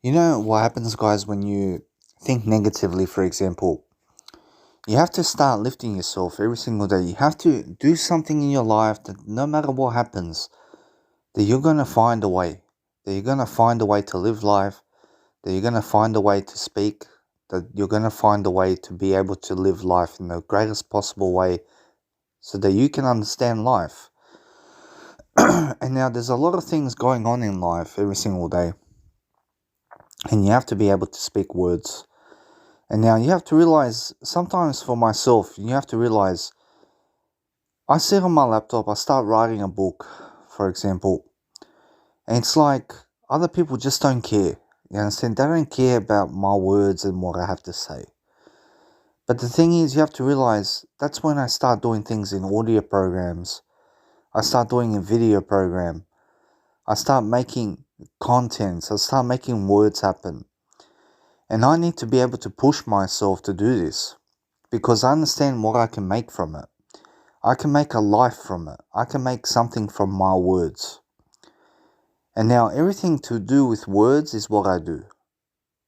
You know what happens, guys, when you think negatively, for example? You have to start lifting yourself every single day. You have to do something in your life that no matter what happens, that you're going to find a way. That you're going to find a way to live life. That you're going to find a way to speak. That you're going to find a way to be able to live life in the greatest possible way so that you can understand life. And now there's a lot of things going on in life every single day. And you have to be able to speak words. And now you have to realize, sometimes for myself, you have to realize, I sit on my laptop, I start writing a book, for example, and it's like other people just don't care. You understand? They don't care about my words and what I have to say. But the thing is, you have to realize that's when I start doing things in audio programs. I start doing a video program. I start making contents. I start making words happen. And I need to be able to push myself to do this because I understand what I can make from it. I can make a life from it. I can make something from my words. And now everything to do with words is what I do.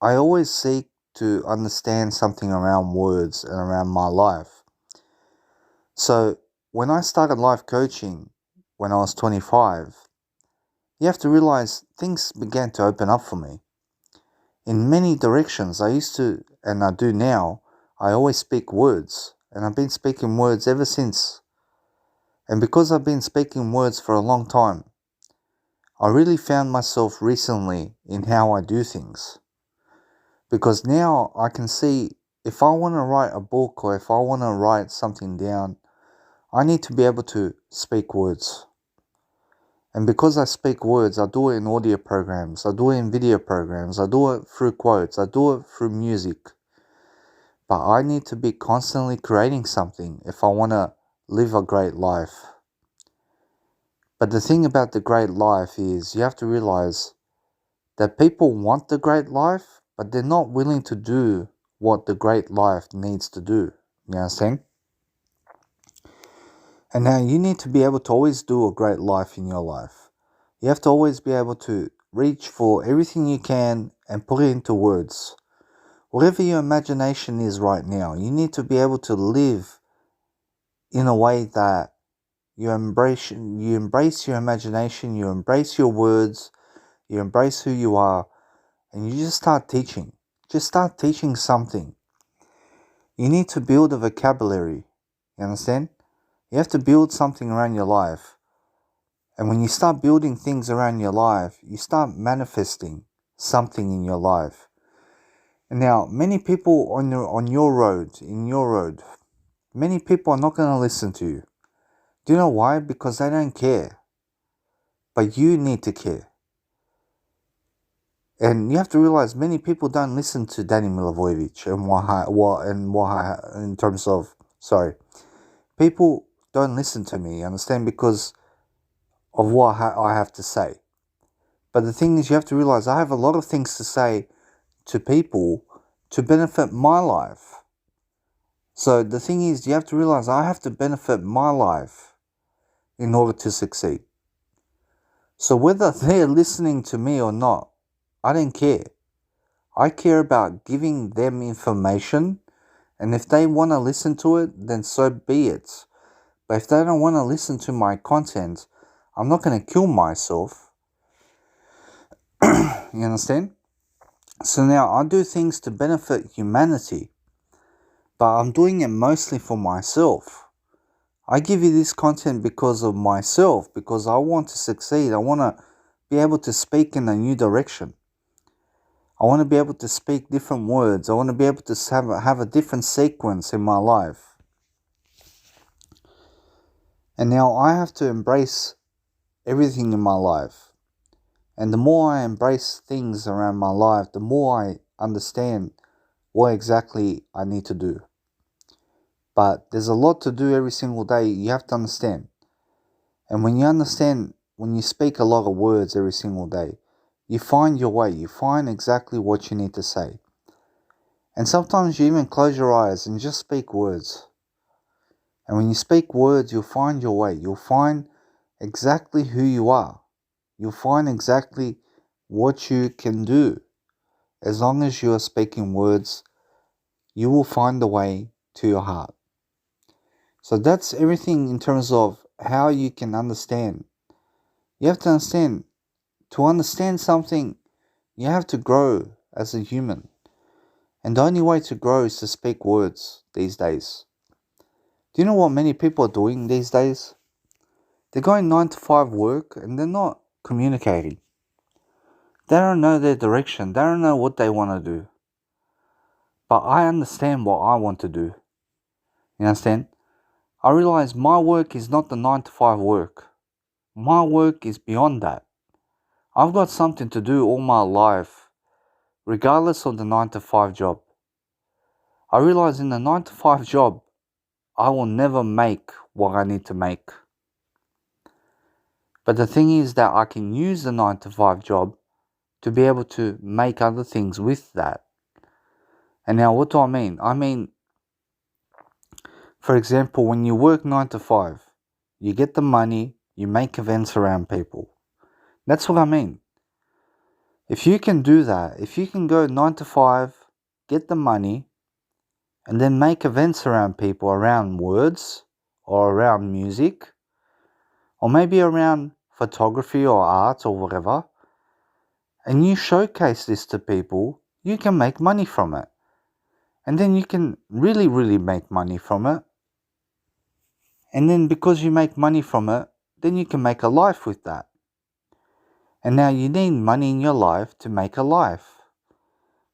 I always seek to understand something around words and around my life. So when I started life coaching when I was 25, you have to realize things began to open up for me. In many directions, I used to, and I do now, I always speak words. And I've been speaking words ever since. And because I've been speaking words for a long time, I really found myself recently in how I do things. Because now I can see if I want to write a book or if I want to write something down, I need to be able to speak words. And because I speak words, I do it in audio programs, I do it in video programs, I do it through quotes, I do it through music. But I need to be constantly creating something if I want to live a great life. But the thing about the great life is you have to realize that people want the great life, but they're not willing to do what the great life needs to do. You understand? And now you need to be able to always do a great life in your life. You have to always be able to reach for everything you can and put it into words. Whatever your imagination is right now, you need to be able to live in a way that you embrace your imagination, you embrace your words, you embrace who you are, and you just start teaching. Just start teaching something. You need to build a vocabulary. You understand? You have to build something around your life. And when you start building things around your life, you start manifesting something in your life. And now, many people on your road, in your road, many people are not going to listen to you. Do you know why? Because they don't care. But you need to care. And you have to realize many people don't listen to Danny Milivojevic in terms of, people don't listen to me, understand, because of what I have to say. But the thing is, you have to realize I have a lot of things to say to people to benefit my life. So the thing is, you have to realize I have to benefit my life in order to succeed. So whether they're listening to me or not, I don't care. I care about giving them information, and if they want to listen to it, then so be it. But if they don't want to listen to my content, I'm not going to kill myself. You understand? So now I do things to benefit humanity, but I'm doing it mostly for myself. I give you this content because of myself, because I want to succeed. I want to be able to speak in a new direction. I want to be able to speak different words. I want to be able to have a different sequence in my life. And now I have to embrace everything in my life. And the more I embrace things around my life, the more I understand what exactly I need to do. But there's a lot to do every single day. You have to understand. And when you understand, when you speak a lot of words every single day, you find your way. You find exactly what you need to say. And sometimes you even close your eyes and just speak words. And when you speak words, you'll find your way. You'll find exactly who you are. You'll find exactly what you can do. as long as you are speaking words, you will find the way to your heart. So that's everything in terms of how you can understand. You have to understand. To understand something, you have to grow as a human. And the only way to grow is to speak words these days. Do you know what many people are doing these days? They're going 9 to 5 work and they're not communicating. They don't know their direction. They don't know what they want to do. But I understand what I want to do. You understand? I realize my work is not the 9 to 5 work. My work is beyond that. I've got something to do all my life, regardless of the 9 to 5 job. I realize in the 9 to 5 job, I will never make what I need to make. But the thing is that I can use the 9 to 5 job to be able to make other things with that. And now what do I mean? I mean, for example, when you work 9 to 5, you get the money, you make events around people. That's what I mean. If you can do that, if you can go 9 to 5, get the money, and then make events around people, around words, or around music, or maybe around photography or art or whatever, and you showcase this to people, you can make money from it. And then you can really, really make money from it. And then because you make money from it, then you can make a life with that. And now you need money in your life to make a life.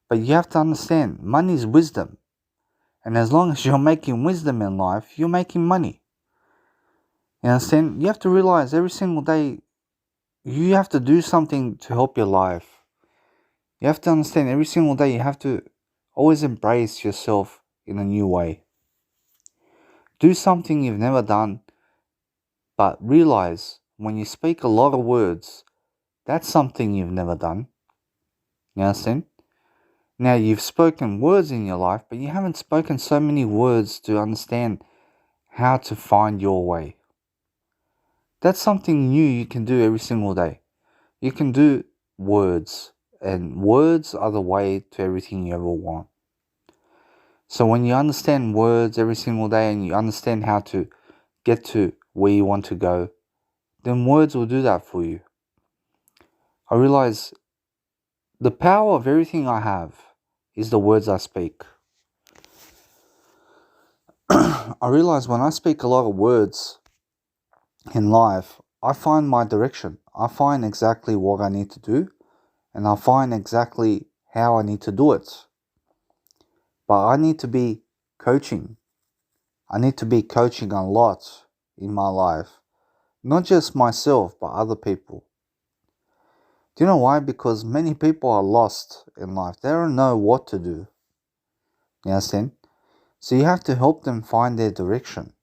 But you have to understand, money is wisdom. And as long as you're making wisdom in life, you're making money. You understand? You have to realize every single day, you have to do something to help your life. You have to understand every single day you have to always embrace yourself in a new way. Do something you've never done, but realize when you speak a lot of words, that's something you've never done. You understand? Now you've spoken words in your life, but you haven't spoken so many words to understand how to find your way. That's something new you can do every single day. You can do words, and words are the way to everything you ever want. So when you understand words every single day and you understand how to get to where you want to go, then words will do that for you. I realize the power of everything I have is the words I speak. I realize when I speak a lot of words in life, I find my direction. I find exactly what I need to do, and I find exactly how I need to do it. But I need to be coaching. I need to be coaching a lot in my life. Not just myself, but other people. Do you know why? Because many people are lost in life. They don't know what to do. You understand? So you have to help them find their direction.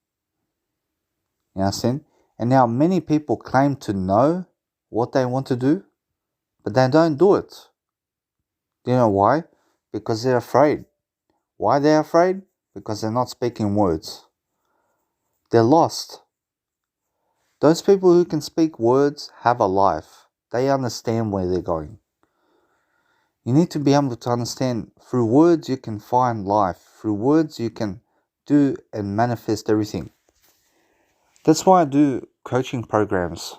You understand? And now many people claim to know what they want to do, but they don't do it. Do you know why? Because they're afraid. Why they're afraid? Because they're not speaking words. They're lost. Those people who can speak words have a life. They understand where they're going. You need to be able to understand through words you can find life. Through words you can do and manifest everything. That's why I do coaching programs.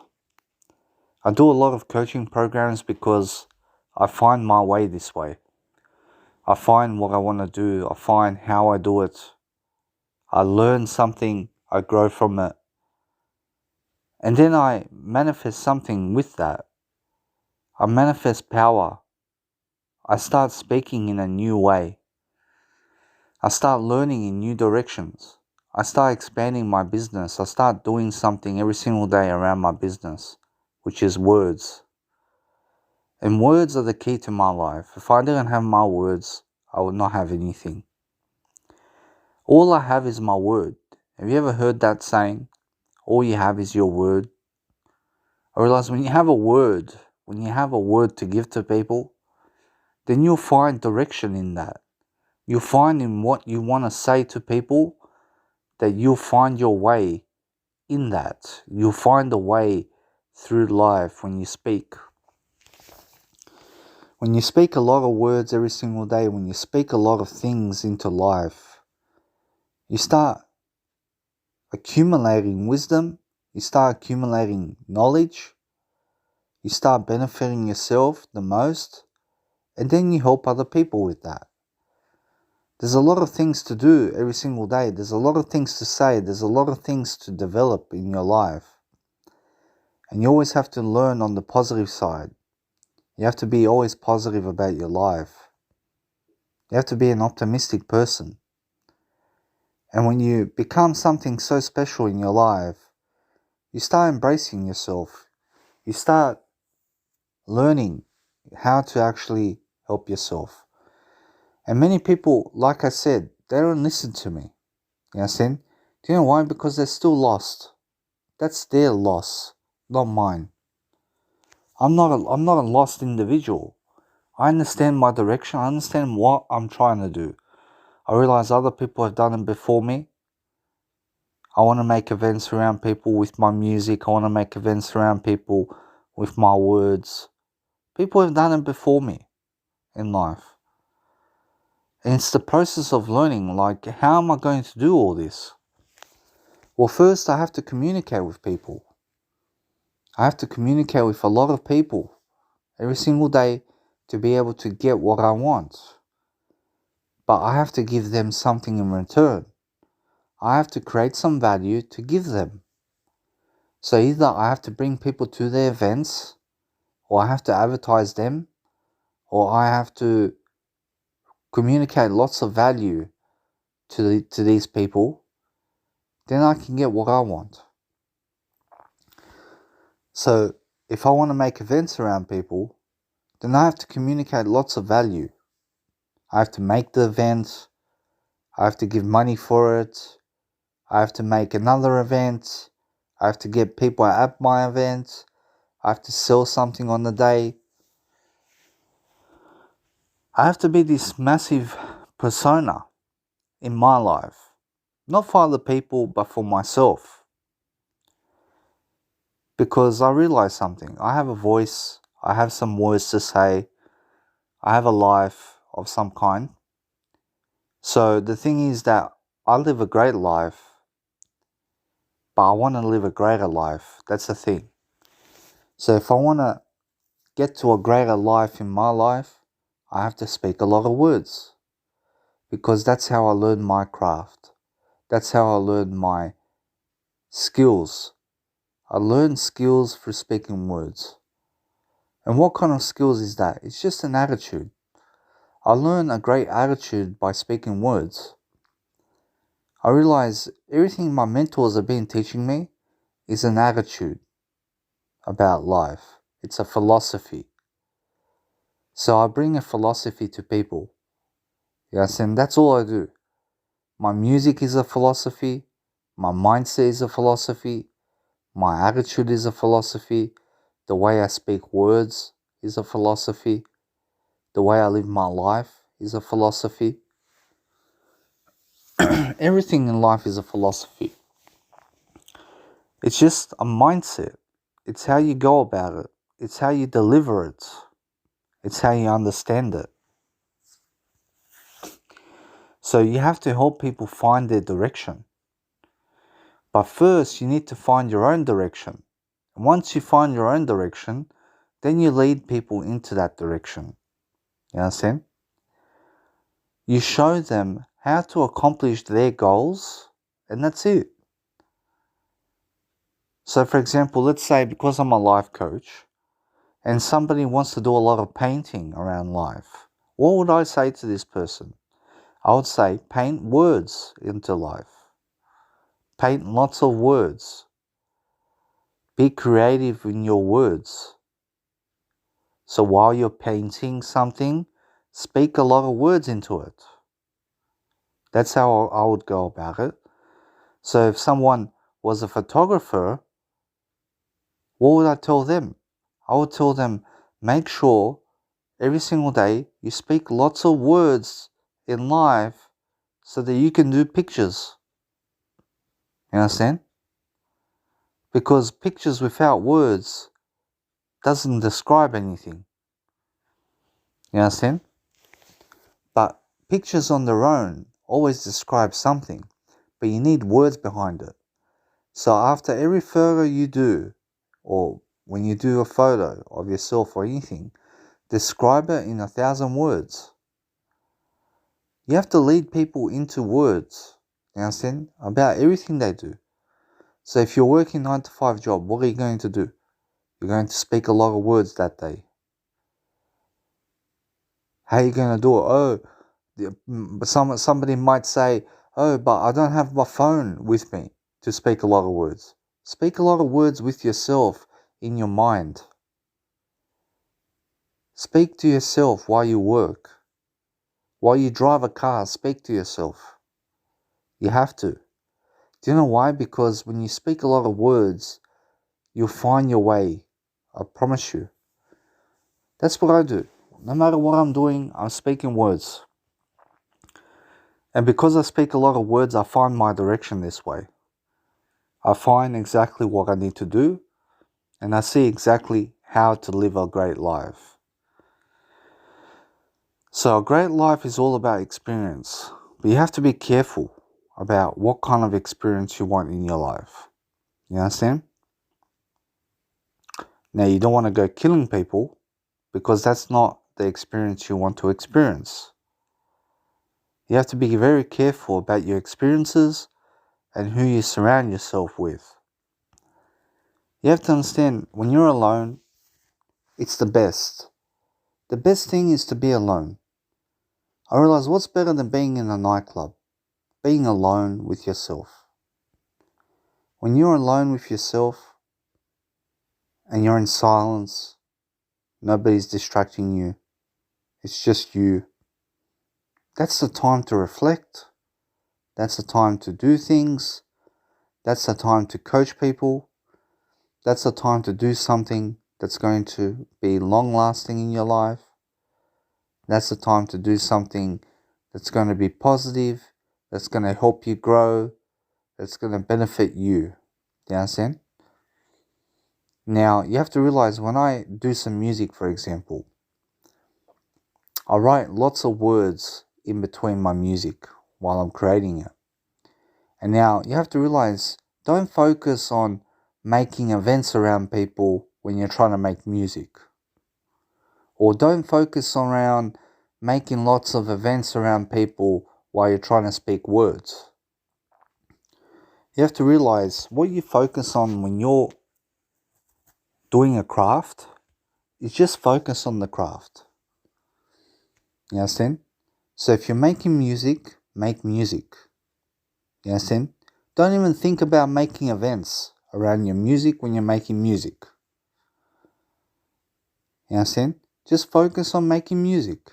I do a lot of coaching programs because I find my way this way. I find what I want to do. I find how I do it. I learn something. I grow from it. And then I manifest something with that. I manifest power. I start speaking in a new way. I start learning in new directions. I start expanding my business. I start doing something every single day around my business, which is words. And words are the key to my life. If I didn't have my words, I would not have anything. All I have is my word. Have you ever heard that saying? All you have is your word. I realize when you have a word, to give to people, then you'll find direction in that. You'll find in what you want to say to people that you'll find your way in that. You'll find a way through life when you speak. When you speak a lot of words every single day, when you speak a lot of things into life, you start accumulating wisdom, you start accumulating knowledge, you start benefiting yourself the most, and then you help other people with that. There's a lot of things to do every single day. There's a lot of things to say. There's a lot of things to develop in your life. And you always have to learn on the positive side. You have to be always positive about your life. You have to be an optimistic person. And when you become something so special in your life, you start embracing yourself. You start learning how to actually help yourself. And many people, like I said, they don't listen to me. You understand? Do you know why? Because they're still lost. That's their loss, not mine. I'm not a lost individual. I understand my direction. I understand what I'm trying to do. I realize other people have done it before me. I want to make events around people with my music. I want to make events around people with my words. People have done it before me in life. And it's the process of learning, like, how am I going to do all this? Well, first I have to communicate with people. I have to communicate with a lot of people every single day to be able to get what I want. But I have to give them something in return. I have to create some value to give them. So either I have to bring people to their events, or I have to advertise them, or I have to communicate lots of value to these people, then I can get what I want. So if I want to make events around people, then I have to communicate lots of value. I have to make the event, I have to give money for it, I have to make another event, I have to get people at my event, I have to sell something on the day. I have to be this massive persona in my life, not for other people, but for myself. Because I realize something. I have a voice, I have some words to say, I have a life of some kind. So the thing is that I live a great life, but I want to live a greater life. That's the thing. So if I want to get to a greater life in my life, I have to speak a lot of words. Because that's how I learn my craft. That's how I learn my skills. I learn skills through speaking words. And what kind of skills is that? It's just an attitude. I learn a great attitude by speaking words. I realize everything my mentors have been teaching me is an attitude about life. It's a philosophy. So I bring a philosophy to people. Yes, and that's all I do. My music is a philosophy. My mindset is a philosophy. My attitude is a philosophy. The way I speak words is a philosophy. The way I live my life is a philosophy. Everything in life is a philosophy. It's just a mindset. It's how you go about it. It's how you deliver it. It's how you understand it. So you have to help people find their direction. But first, you need to find your own direction. And once you find your own direction, then you lead people into that direction. You understand? You show them how to accomplish their goals, and that's it. So for example, let's say because I'm a life coach, and somebody wants to do a lot of painting around life, what would I say to this person? I would say, paint words into life. Paint lots of words. Be creative in your words. So while you're painting something, speak a lot of words into it. That's how I would go about it. So if someone was a photographer, what would I tell them? I would tell them, make sure every single day you speak lots of words in life so that you can do pictures. You understand? Because pictures without words doesn't describe anything. You understand? But pictures on their own always describe something, but you need words behind it. So after every photo you do, or when you do a photo of yourself or anything, describe it in 1,000 words. You have to lead people into words, you understand, about everything they do. So if you're working 9 to 5 job, what are you going to do? You're going to speak a lot of words that day. How are you going to do it? Somebody might say, oh, but I don't have my phone with me to speak a lot of words. Speak a lot of words with yourself in your mind. Speak to yourself while you work. While you drive a car, speak to yourself. You have to. Do you know why? Because when you speak a lot of words, you'll find your way. I promise you. That's what I do. No matter what I'm doing, I'm speaking words. And because I speak a lot of words, I find my direction this way. I find exactly what I need to do, and I see exactly how to live a great life. So a great life is all about experience, but you have to be careful about what kind of experience you want in your life. You understand? Now, you don't want to go killing people because that's not the experience you want to experience. You have to be very careful about your experiences and who you surround yourself with. You have to understand, when you're alone, it's the best. The best thing is to be alone. I realize what's better than being in a nightclub? Being alone with yourself. When you're alone with yourself and you're in silence, nobody's distracting you, it's just you. That's the time to reflect. That's the time to do things. That's the time to coach people. That's the time to do something that's going to be long lasting in your life. That's the time to do something that's going to be positive, that's going to help you grow, that's going to benefit you. Do you understand? Now, you have to realize when I do some music, for example, I write lots of words in between my music while I'm creating it. And now you have to realize, don't focus on making events around people when you're trying to make music. Or don't focus around making lots of events around people while you're trying to speak words. You have to realize what you focus on when you're doing a craft is just focus on the craft. You understand? So if you're making music, make music. You understand? Don't even think about making events around your music when you're making music. You understand? Just focus on making music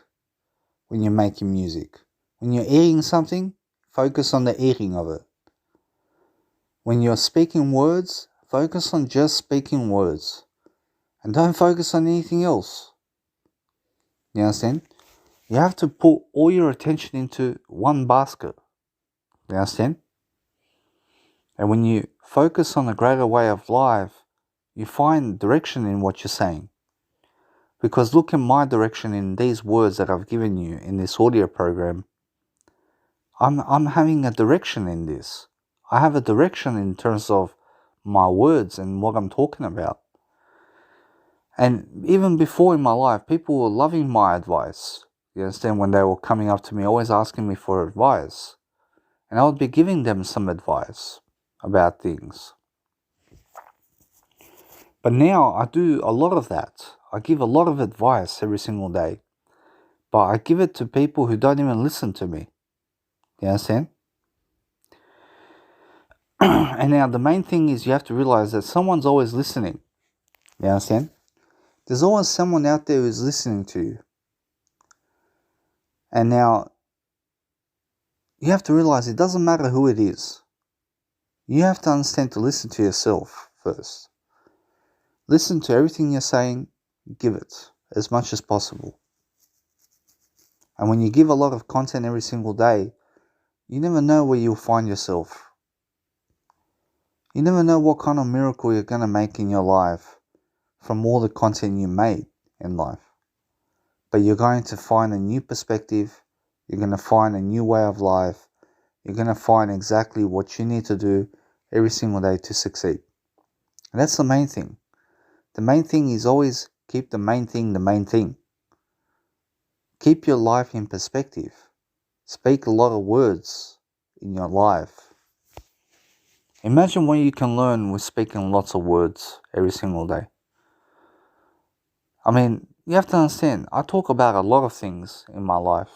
when you're making music. When you're eating something, focus on the eating of it. When you're speaking words, focus on just speaking words. And don't focus on anything else. You understand? You have to put all your attention into one basket. You understand? And when you focus on a greater way of life, you find direction in what you're saying. Because look at my direction in these words that I've given you in this audio program. I'm having a direction in this. I have a direction in terms of my words and what I'm talking about. And even before in my life, people were loving my advice. You understand? When they were coming up to me, always asking me for advice. And I would be giving them some advice about things. But now I do a lot of that. I give a lot of advice every single day. But I give it to people who don't even listen to me. You understand? And now the main thing is you have to realize that someone's always listening. You understand? There's always someone out there who's listening to you. And now you have to realize it doesn't matter who it is. You have to understand to listen to yourself first. Listen to everything you're saying, give it as much as possible. And when you give a lot of content every single day, you never know where you'll find yourself. You never know what kind of miracle you're going to make in your life from all the content you made in life. but you're going to find a new perspective. You're going to find a new way of life. You're going to find exactly what you need to do every single day to succeed. And that's the main thing. The main thing is always keep the main thing the main thing. Keep your life in perspective. Speak a lot of words in your life. Imagine what you can learn with speaking lots of words every single day. I mean, you have to understand, I talk about a lot of things in my life.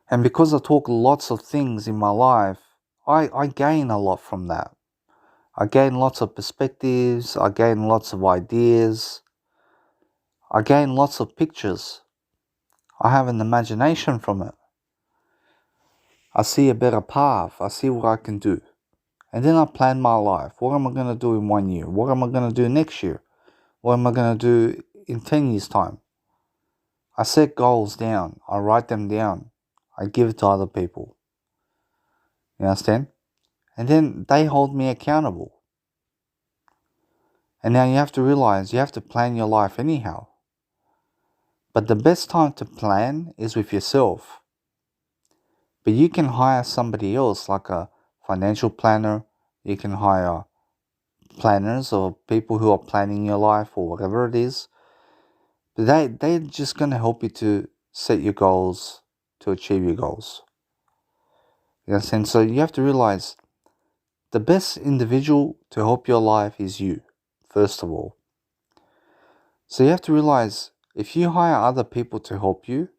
And because I talk lots of things in my life, I gain a lot from that. I gain lots of perspectives, I gain lots of ideas, I gain lots of pictures. I have an imagination from it. I see a better path, I see what I can do. And then I plan my life. What am I going to do in 1 year? What am I going to do next year? What am I going to do in 10 years' time? I set goals down. I write them down. I give it to other people. You understand? And then they hold me accountable. And now you have to realize you have to plan your life anyhow. But the best time to plan is with yourself. But you can hire somebody else, like a financial planner. You can hire planners or people who are planning your life or whatever it is. But they're just going to help you to set your goals, to achieve your goals. You understand? So you have to realize the best individual to help your life is you, first of all. So you have to realize if you hire other people to help you,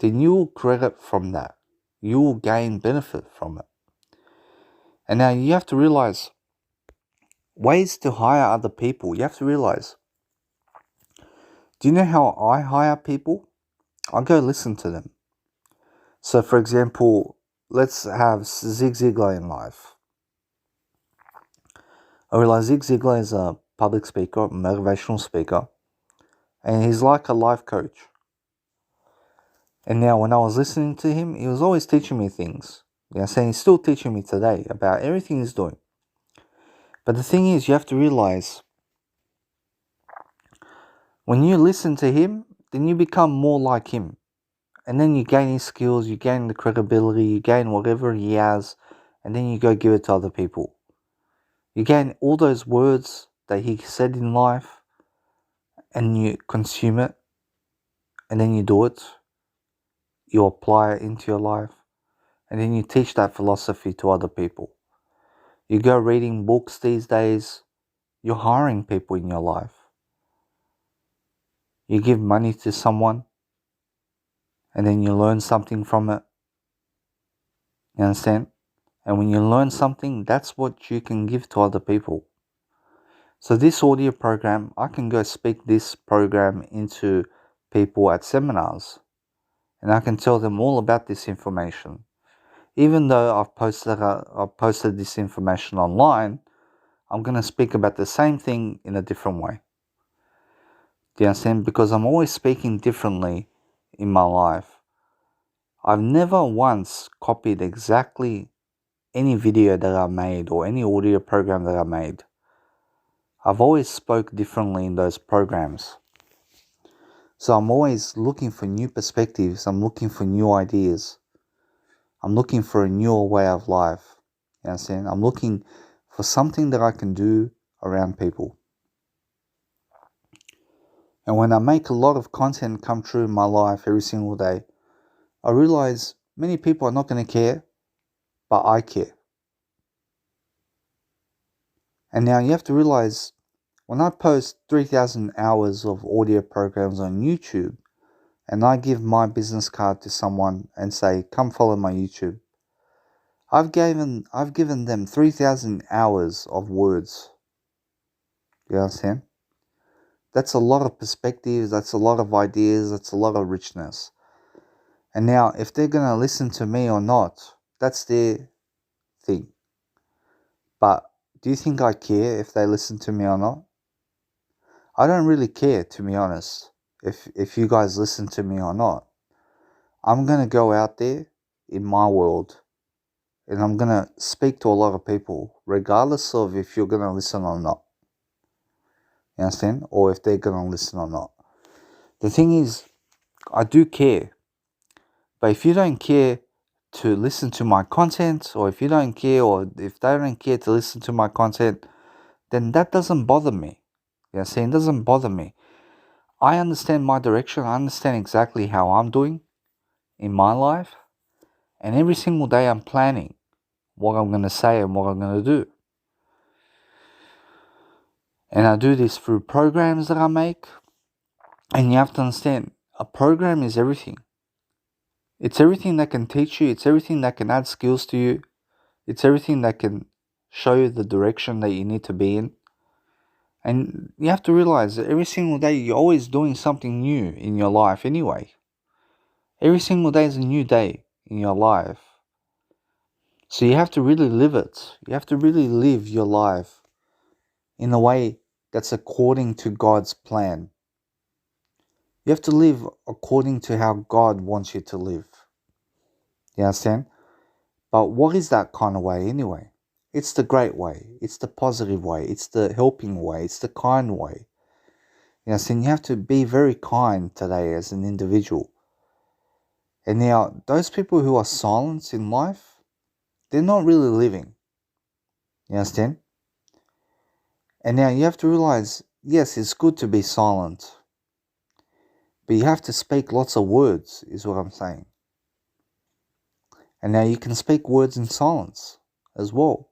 then you will credit from that. You will gain benefit from it. And now you have to realize ways to hire other people. You have to realize, do you know how I hire people? I go listen to them. So for example, let's have Zig Ziglar in life. I realize Zig Ziglar is a public speaker, motivational speaker, and he's like a life coach. And now when I was listening to him, he was always teaching me things. You know, saying he's still teaching me today about everything he's doing. But the thing is, you have to realize, when you listen to him, then you become more like him. And then you gain his skills, you gain the credibility, you gain whatever he has, and then you go give it to other people. You gain all those words that he said in life, and you consume it, and then you do it. You apply it into your life, and then you teach that philosophy to other people. You go reading books these days, you're hiring people in your life. You give money to someone, and then you learn something from it. You understand? And when you learn something, that's what you can give to other people. So this audio program, I can go speak this program into people at seminars, and I can tell them all about this information. Even though I've posted this information online, I'm going to speak about the same thing in a different way. Do you understand? Because I'm always speaking differently in my life. I've never once copied exactly any video that I made or any audio program that I made. I've always spoke differently in those programs. So I'm always looking for new perspectives. I'm looking for new ideas. I'm looking for a newer way of life. You understand? I'm looking for something that I can do around people. And when I make a lot of content come true in my life every single day, I realize many people are not going to care, but I care. And now you have to realize, when I post 3,000 hours of audio programs on YouTube, and I give my business card to someone and say, come follow my YouTube, I've given them 3,000 hours of words. You understand? That's a lot of perspectives, that's a lot of ideas, that's a lot of richness. And now, if they're going to listen to me or not, that's their thing. But do you think I care if they listen to me or not? I don't really care, to be honest, if you guys listen to me or not. I'm going to go out there in my world, and I'm going to speak to a lot of people, regardless of if you're going to listen or not. You understand? Or if they're going to listen or not. The thing is, I do care. But if you don't care to listen to my content, or if you don't care, or if they don't care to listen to my content, then that doesn't bother me. You know what I'm saying? It doesn't bother me. I understand my direction. I understand exactly how I'm doing in my life. And every single day I'm planning what I'm going to say and what I'm going to do. And I do this through programs that I make. And you have to understand, a program is everything. It's everything that can teach you. It's everything that can add skills to you. It's everything that can show you the direction that you need to be in. And you have to realize that every single day you're always doing something new in your life anyway. Every single day is a new day in your life. So you have to really live it. You have to really live your life in a way that's according to God's plan. You have to live according to how God wants you to live. You understand? But what is that kind of way anyway? It's the great way. It's the positive way. It's the helping way. It's the kind way. You understand? You have to be very kind today as an individual. And now, those people who are silent in life, they're not really living. You understand? And now you have to realize, yes, it's good to be silent. But you have to speak lots of words, is what I'm saying. And now you can speak words in silence as well.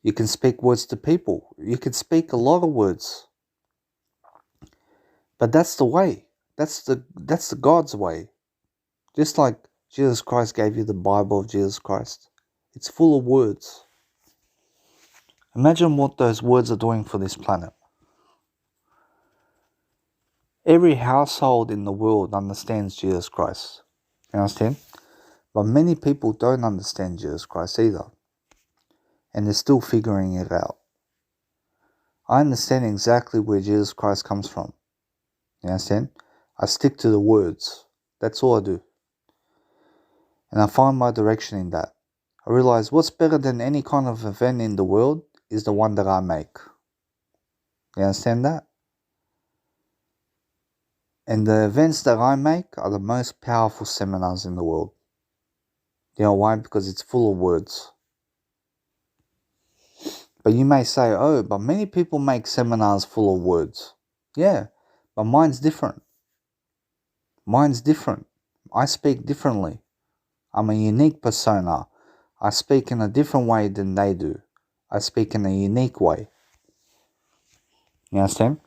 You can speak words to people. You can speak a lot of words. But that's the way. That's the God's way. Just like Jesus Christ gave you the Bible of Jesus Christ. It's full of words. Imagine what those words are doing for this planet. Every household in the world understands Jesus Christ. You understand? But many people don't understand Jesus Christ either. And they're still figuring it out. I understand exactly where Jesus Christ comes from. You understand? I stick to the words. That's all I do. And I find my direction in that. I realize what's better than any kind of event in the world is the one that I make. You understand that? And the events that I make are the most powerful seminars in the world. You know why? Because it's full of words. But you may say, oh, but many people make seminars full of words. Yeah, but mine's different. Mine's different. I speak differently. I'm a unique persona. I speak in a different way than they do. I speak in a unique way. You understand?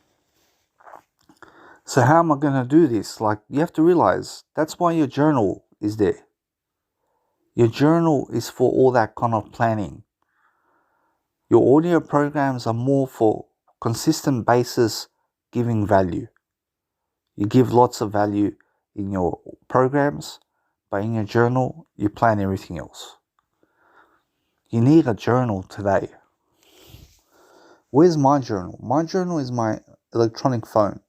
So how am I going to do this? Like, you have to realize that's why your journal is there. Your journal is for all that kind of planning. Your audio programs are more for consistent basis giving value. You give lots of value in your programs, but in your journal, you plan everything else. You need a journal today. Where's my journal? My journal is my electronic phone.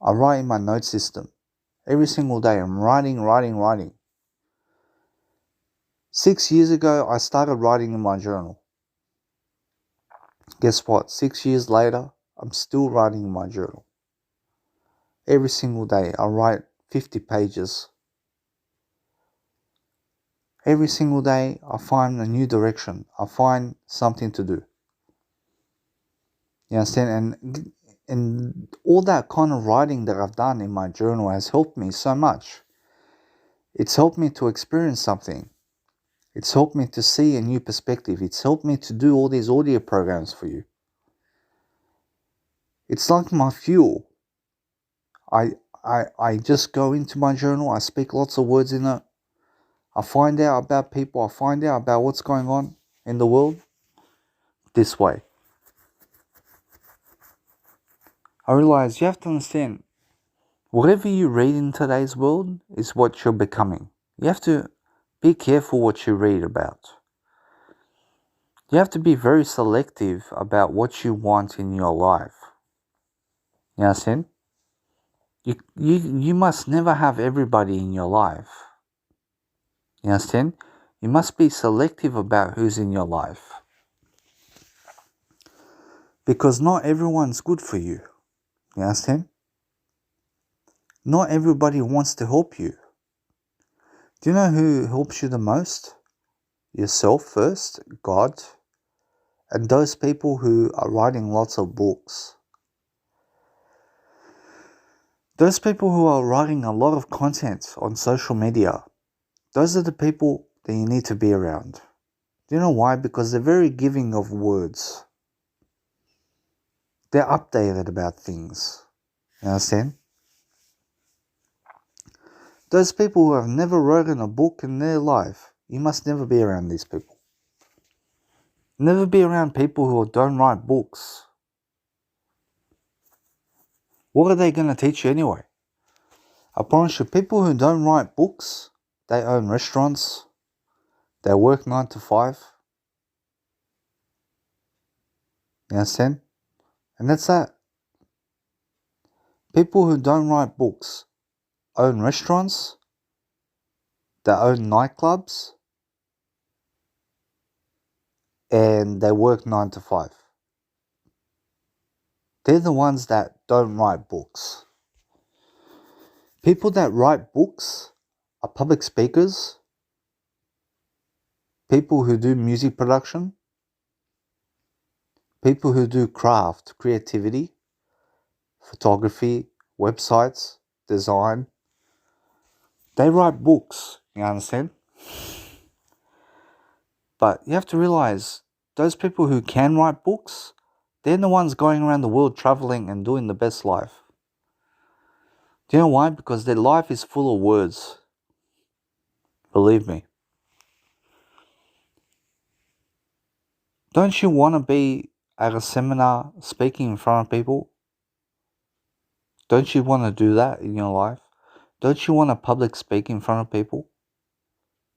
I write in my note system. Every single day I'm writing. 6 years ago, I started writing in my journal. Guess what? 6 years later, I'm still writing in my journal. Every single day, I write 50 pages. Every single day, I find a new direction. I find something to do. You understand? And all that kind of writing that I've done in my journal has helped me so much. It's helped me to experience something. It's helped me to see a new perspective. It's helped me to do all these audio programs for you. It's like my fuel. I just go into my journal. I speak lots of words in it. I find out about people. I find out about what's going on in the world this way. I realize you have to understand, whatever you read in today's world is what you're becoming. You have to be careful what you read about. You have to be very selective about what you want in your life. You understand? You must never have everybody in your life. You understand? You must be selective about who's in your life. Because not everyone's good for you. You understand? Not everybody wants to help you. Do you know who helps you the most? Yourself first, God, and those people who are writing lots of books. Those people who are writing a lot of content on social media, those are the people that you need to be around. Do you know why? Because they're very giving of words. They're updated about things. You understand? Those people who have never written a book in their life, you must never be around these people. Never be around people who don't write books. What are they going to teach you anyway? I promise you, people who don't write books, they own restaurants, they work 9 to 5. You understand? And that's that. People who don't write books own restaurants, they own nightclubs, and they work 9 to 5. They're the ones that don't write books. People that write books are public speakers, people who do music production, people who do craft, creativity, photography, websites, design. They write books, you understand? But you have to realize, those people who can write books, they're the ones going around the world traveling and doing the best life. Do you know why? Because their life is full of words. Believe me. Don't you want to be at a seminar speaking in front of people? Don't you want to do that in your life? Don't you want to public speak in front of people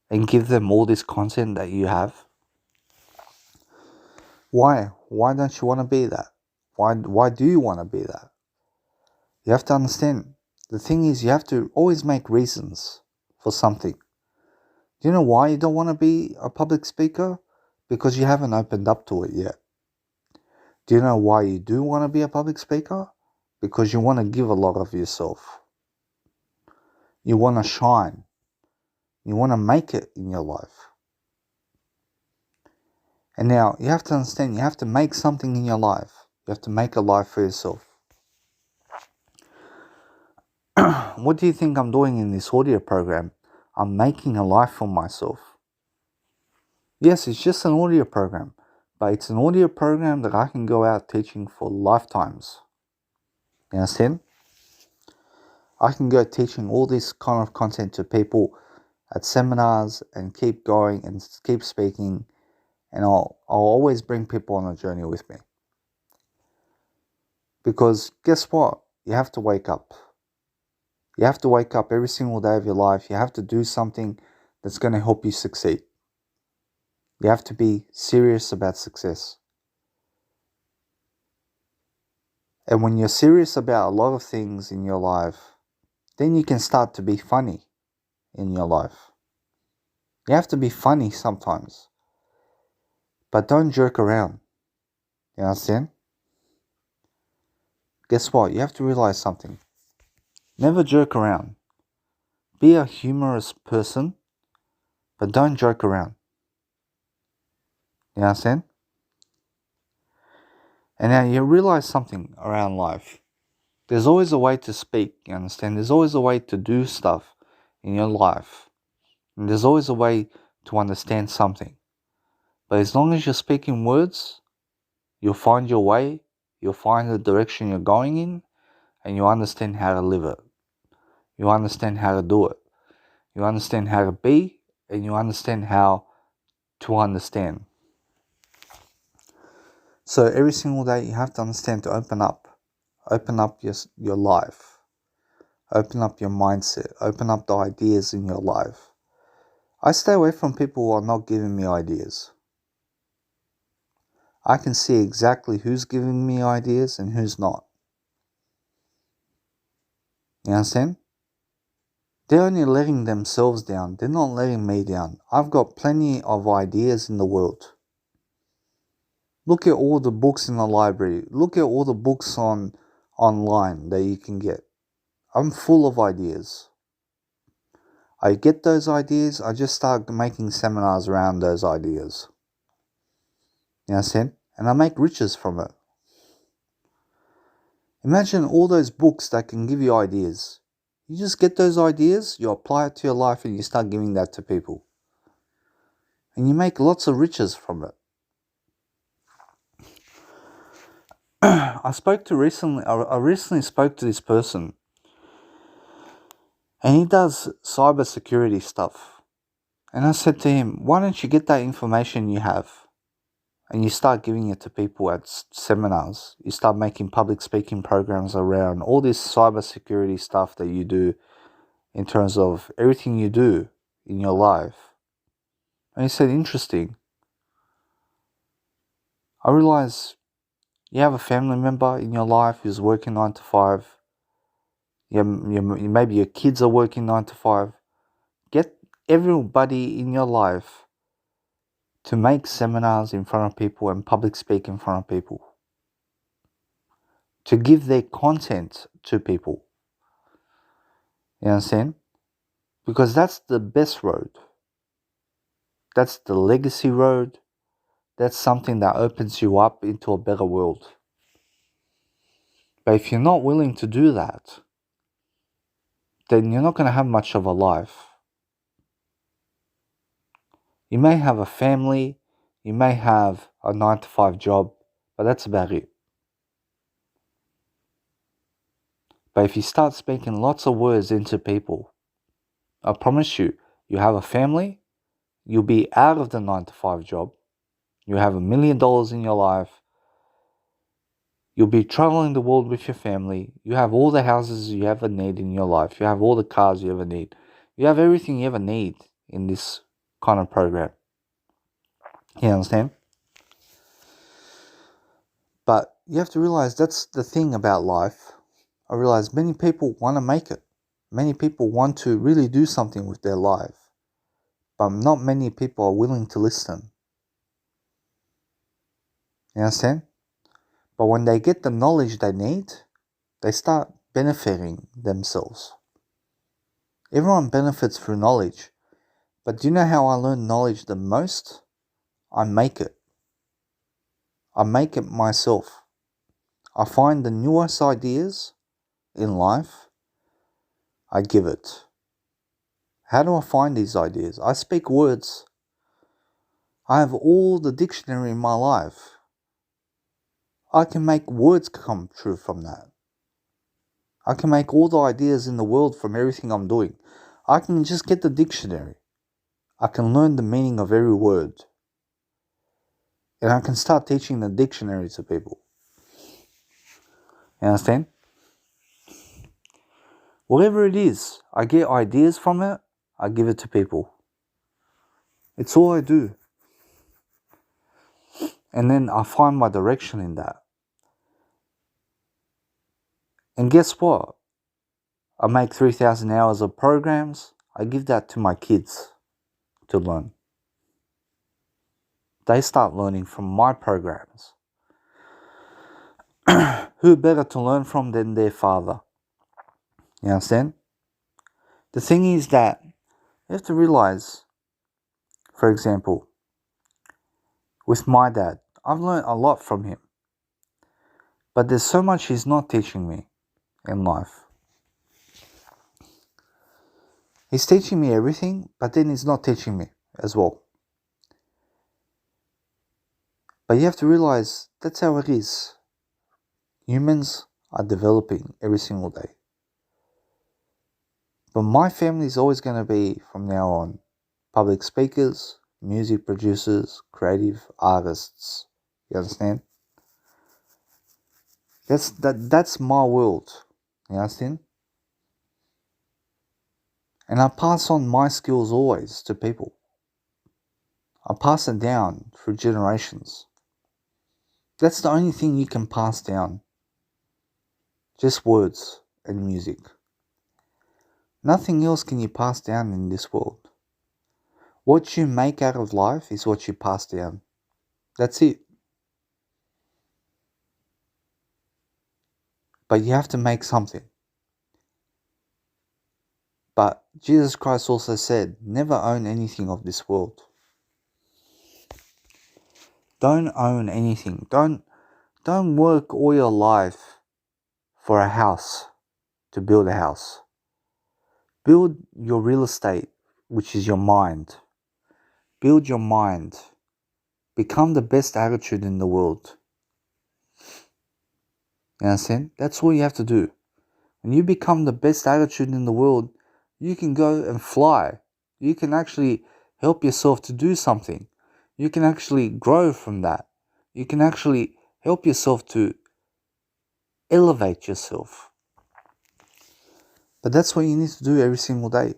and give them all this content that you have? Why? Why don't you want to be that? Why do you want to be that? You have to understand. The thing is, you have to always make reasons for something. Do you know why you don't want to be a public speaker? Because you haven't opened up to it yet. Do you know why you do want to be a public speaker? Because you want to give a lot of yourself. You want to shine. You want to make it in your life. And now, you have to understand, you have to make something in your life. You have to make a life for yourself. What do you think I'm doing in this audio program? I'm making a life for myself. Yes, it's just an audio program, but it's an audio program that I can go out teaching for lifetimes. You understand? I can go teaching all this kind of content to people at seminars and keep going and keep speaking, and I'll always bring people on a journey with me. Because guess what? You have to wake up. You have to wake up every single day of your life. You have to do something that's going to help you succeed. You have to be serious about success. And when you're serious about a lot of things in your life, then you can start to be funny in your life. You have to be funny sometimes. But don't jerk around. You understand? Guess what? You have to realize something. Never jerk around. Be a humorous person, but don't joke around. You understand? And now you realize something around life. There's always a way to speak, you understand? There's always a way to do stuff in your life. And there's always a way to understand something. But as long as you're speaking words, you'll find your way, you'll find the direction you're going in, and you understand how to live it. You understand how to do it. You understand how to be, and you understand how to understand. So every single day you have to understand to open up. Open up your life. Open up your mindset. Open up the ideas in your life. I stay away from people who are not giving me ideas. I can see exactly who's giving me ideas and who's not. You understand? They're only letting themselves down. They're not letting me down. I've got plenty of ideas in the world. Look at all the books in the library. Look at all the books on online that you can get. I'm full of ideas. I get those ideas, I just start making seminars around those ideas. You know what I'm saying? And I make riches from it. Imagine all those books that can give you ideas. You just get those ideas, you apply it to your life, and you start giving that to people. And you make lots of riches from it. I recently spoke to this person, and he does cybersecurity stuff. And I said to him, why don't you get that information you have and you start giving it to people at seminars? You start making public speaking programs around all this cybersecurity stuff that you do in terms of everything you do in your life. And he said, interesting. I realize you have a family member in your life who's working 9 to 5. Maybe your kids are working 9 to 5. Get everybody in your life to make seminars in front of people and public speak in front of people. To give their content to people. You understand? Because that's the best road. That's the legacy road. That's something that opens you up into a better world. But if you're not willing to do that, then you're not going to have much of a life. You may have a family, you may have a 9 to 5 job, but that's about it. But if you start speaking lots of words into people, I promise you, you have a family, you'll be out of the 9 to 5 job, you have $1 million in your life, you'll be traveling the world with your family, you have all the houses you ever need in your life, you have all the cars you ever need, you have everything you ever need in this kind of program. You understand? But you have to realize that's the thing about life. I realize many people want to make it. Many people want to really do something with their life. But not many people are willing to listen. You understand? But when they get the knowledge they need, they start benefiting themselves. Everyone benefits through knowledge. But do you know how I learn knowledge the most? I make it. I make it myself. I find the newest ideas in life. I give it. How do I find these ideas? I speak words. I have all the dictionary in my life. I can make words come true from that. I can make all the ideas in the world from everything I'm doing. I can just get the dictionary. I can learn the meaning of every word. And I can start teaching the dictionary to people. You understand? Whatever it is, I get ideas from it, I give it to people. It's all I do. And then I find my direction in that. And guess what? I make 3,000 hours of programs. I give that to my kids to learn. They start learning from my programs. Who better to learn from than their father? You understand? The thing is that you have to realize, for example, with my dad, I've learned a lot from him. But there's so much he's not teaching me in life. He's teaching me everything, but then he's not teaching me as well. But you have to realize that's how it is. Humans are developing every single day. But my family is always going to be, from now on, public speakers, music producers, creative artists. You understand? That's my world. You understand? And I pass on my skills always to people. I pass it down through generations. That's the only thing you can pass down. Just words and music. Nothing else can you pass down in this world. What you make out of life is what you pass down. That's it. but you have to make something. But Jesus Christ also said, never own anything of this world. Don't own anything. Don't work all your life for a house, to build a house. Build your real estate, which is your mind. Build your mind. Become the best attitude in the world. You understand? That's all you have to do. When you become the best attitude in the world, you can go and fly. You can actually help yourself to do something. You can actually grow from that. You can actually help yourself to elevate yourself. But that's what you need to do every single day.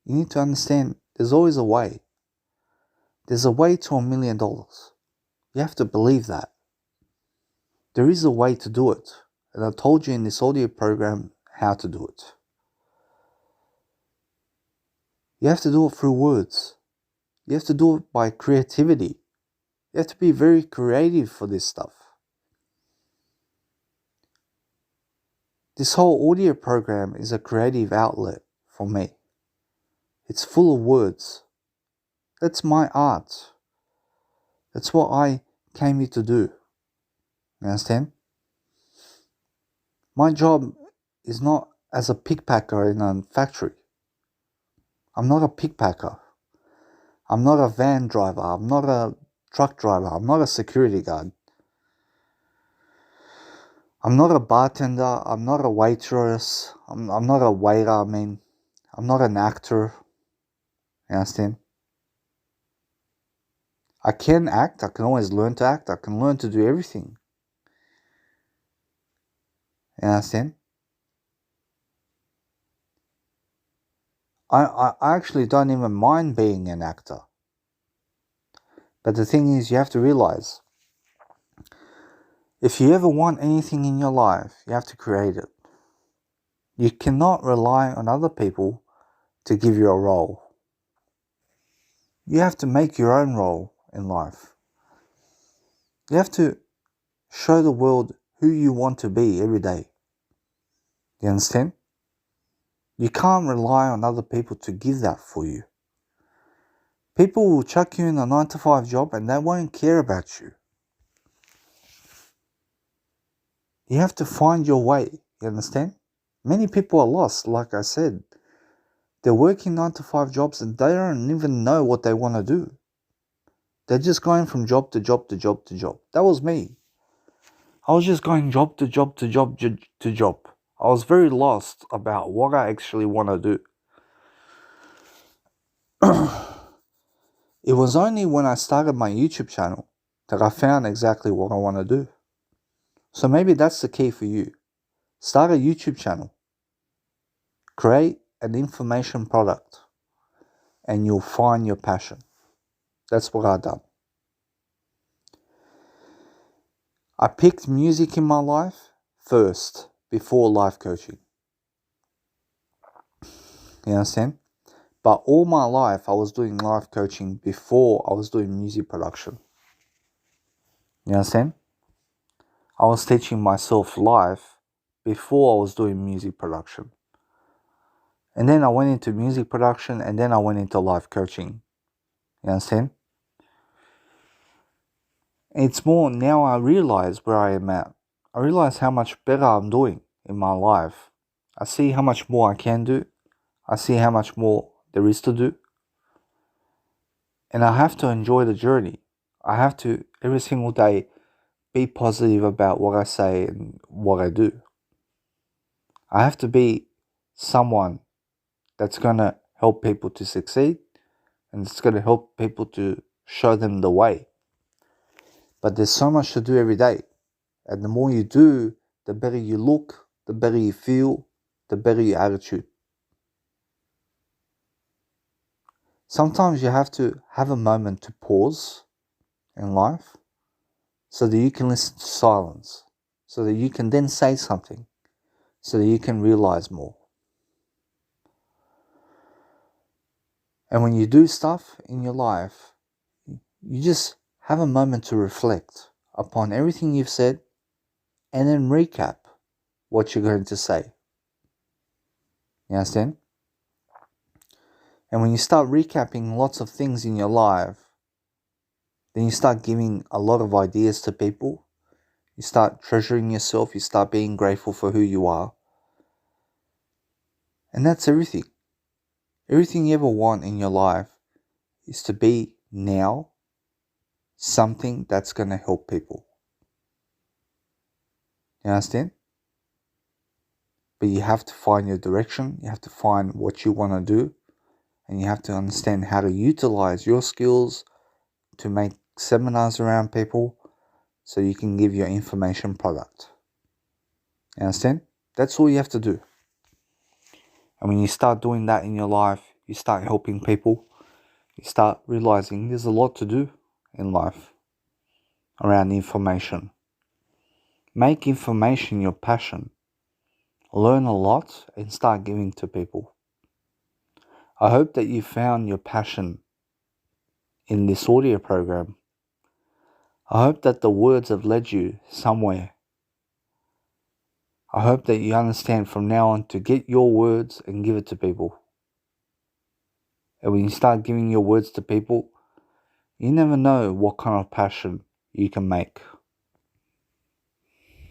You need to understand there's always a way. There's a way to $1 million. You have to believe that. There is a way to do it. And I told you in this audio program how to do it. You have to do it through words. You have to do it by creativity. You have to be very creative for this stuff. This whole audio program is a creative outlet for me. It's full of words. That's my art. That's what I came here to do. You understand? My job is not as a pickpacker in a factory. I'm not a pickpacker. I'm not a van driver. I'm not a truck driver. I'm not a security guard. I'm not a bartender. I'm not a waitress. I'm not a waiter. I'm not an actor. You understand? I can act. I can always learn to act. I can learn to do everything. You understand? I actually don't even mind being an actor. But the thing is, you have to realize, if you ever want anything in your life, you have to create it. You cannot rely on other people to give you a role. You have to make your own role in life. You have to show the world who you want to be every day. You understand? You can't rely on other people to give that for you. People will chuck you in a 9-to-5 job and they won't care about you. You have to find your way. You understand? Many people are lost, like I said. They're working 9-to-5 jobs and they don't even know what they want to do. They're just going from job to job to job to job. That was me. I was just going job to job to job to job. I was very lost about what I actually want to do. It was only when I started my YouTube channel that I found exactly what I want to do. So maybe that's the key for you. Start a YouTube channel. Create an information product. And you'll find your passion. That's what I've done. I picked music in my life first, before life coaching. You understand? But all my life, I was doing life coaching before I was doing music production. You understand? I was teaching myself life before I was doing music production. And then I went into music production and then I went into life coaching. You understand? It's more now I realize where I am at. I realize how much better I'm doing in my life. I see how much more I can do. I see how much more there is to do. And I have to enjoy the journey. I have to, every single day, be positive about what I say and what I do. I have to be someone that's going to help people to succeed and it's going to help people to show them the way. But there's so much to do every day. And the more you do, the better you look, the better you feel, the better your attitude. Sometimes you have to have a moment to pause in life so that you can listen to silence, so that you can then say something, so that you can realize more. And when you do stuff in your life, you just have a moment to reflect upon everything you've said and then recap. what you're going to say. You understand? And when you start recapping lots of things in your life, then you start giving a lot of ideas to people. You start treasuring yourself. You start being grateful for who you are. And that's everything. Everything you ever want in your life is to be now something that's going to help people. You understand? But you have to find your direction. You have to find what you want to do. And you have to understand how to utilize your skills to make seminars around people so you can give your information product. You understand? That's all you have to do. And when you start doing that in your life, you start helping people. You start realizing there's a lot to do in life around information. Make information your passion. Learn a lot and start giving to people. I hope that you found your passion in this audio program. I hope that the words have led you somewhere. I hope that you understand from now on to get your words and give it to people. And when you start giving your words to people, you never know what kind of passion you can make.